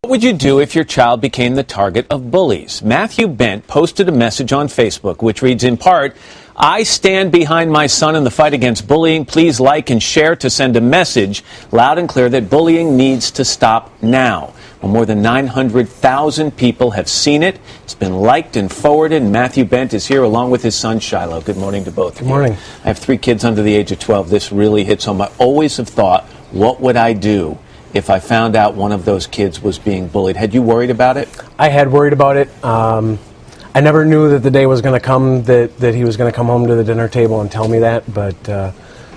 What would you do if your child became the target of bullies? Matthew Bent posted a message on Facebook which reads in part, "I stand behind my son in the fight against bullying. Please like and share to send a message loud and clear that bullying needs to stop now." Well, more than 900,000 people have seen it. It's been liked and forwarded. And Matthew Bent is here along with his son Shiloh. Good morning to both of you. Good morning. I have 3 kids under the age of 12. This really hits home. I always have thought, what would I do if I found out one of those kids was being bullied? Had you worried about it? I had worried about it. I never knew that the day was going to come that he was going to come home to the dinner table and tell me that, but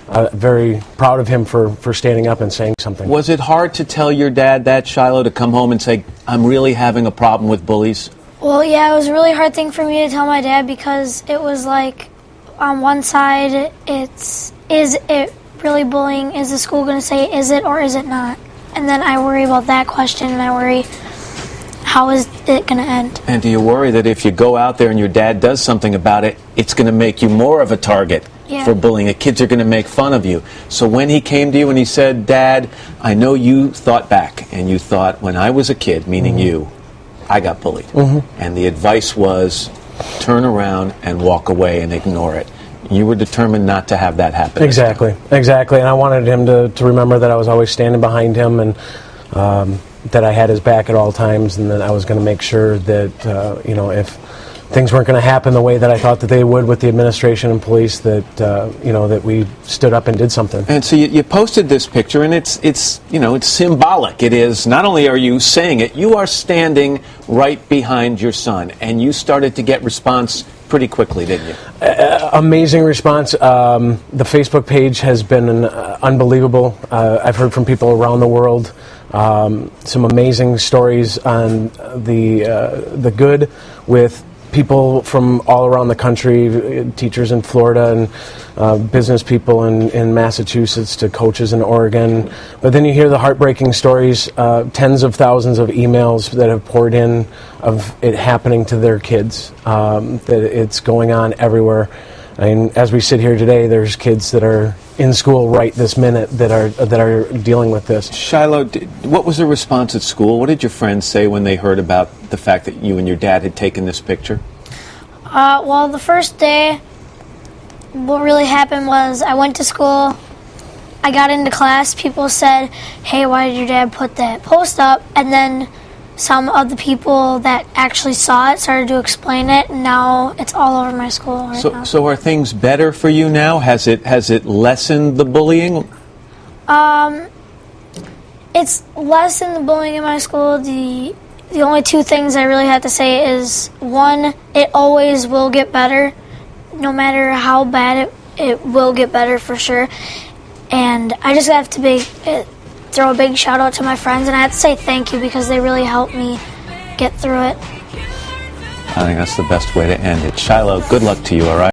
I'm very proud of him for standing up and saying something. Was it hard to tell your dad that, Shiloh, to come home and say, I'm really having a problem with bullies? Well, yeah, it was a really hard thing for me to tell my dad because it was like, on one side, is it really bullying? Is the school going to say, is it or is it not? And then I worry about that question, and I worry, how is it going to end? And do you worry that if you go out there and your dad does something about it, it's going to make you more of a target for bullying? The kids are going to make fun of you. So when he came to you and he said, Dad, I know you thought back, and you thought, when I was a kid, meaning you, I got bullied. And the advice was, turn around and walk away and ignore it. You were determined not to have that happen. Exactly. And I wanted him to remember that I was always standing behind him, and that I had his back at all times, and that I was going to make sure that, if things weren't going to happen the way that I thought that they would with the administration and police, that, that we stood up and did something. And so you posted this picture, and it's symbolic. It is, not only are you saying it, you are standing right behind your son, and you started to get response pretty quickly, didn't you? Amazing response. The Facebook page has been unbelievable. I've heard from people around the world some amazing stories on the good, with people from all around the country, teachers in Florida and business people in Massachusetts to coaches in Oregon. But then you hear the heartbreaking stories, tens of thousands of emails that have poured in of it happening to their kids, that it's going on everywhere. I mean, as we sit here today, there's kids that are in school right this minute that are dealing with this. Shiloh, what was the response at school? What did your friends say when they heard about the fact that you and your dad had taken this picture? Well, the first day, what really happened was I went to school, I got into class, people said, hey, why did your dad put that post up? And then some of the people that actually saw it started to explain it, and now it's all over my school right now. So are things better for you now? Has it lessened the bullying? It's lessened the bullying in my school. The only 2 things I really have to say is, one, it always will get better. No matter how bad it will get better for sure. And I just have to throw a big shout out to my friends, and I have to say thank you because they really helped me get through it. I think that's the best way to end it. Shiloh, good luck to you, all right?